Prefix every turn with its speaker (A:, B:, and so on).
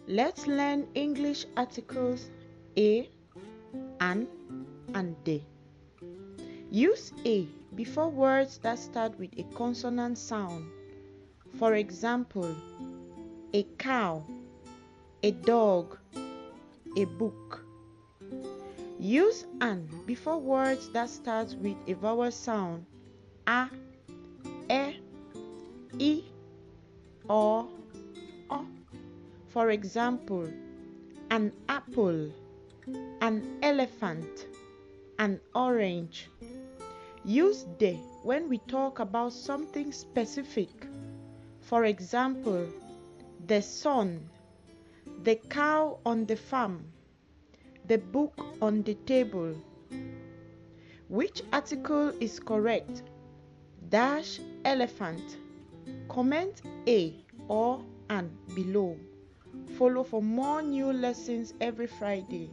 A: Let's learn English articles a, an, and de. Use a before words that start with a consonant sound. For example, a cow, a dog, a book. Use an before words that start with a vowel sound a, e, or o. For example, an apple, an elephant, an orange. Use de when we talk about something specific. For example, the sun, the cow on the farm, the book on the table. Which article is correct? Dash elephant. Comment a or an below. Follow for more new lessons every Friday.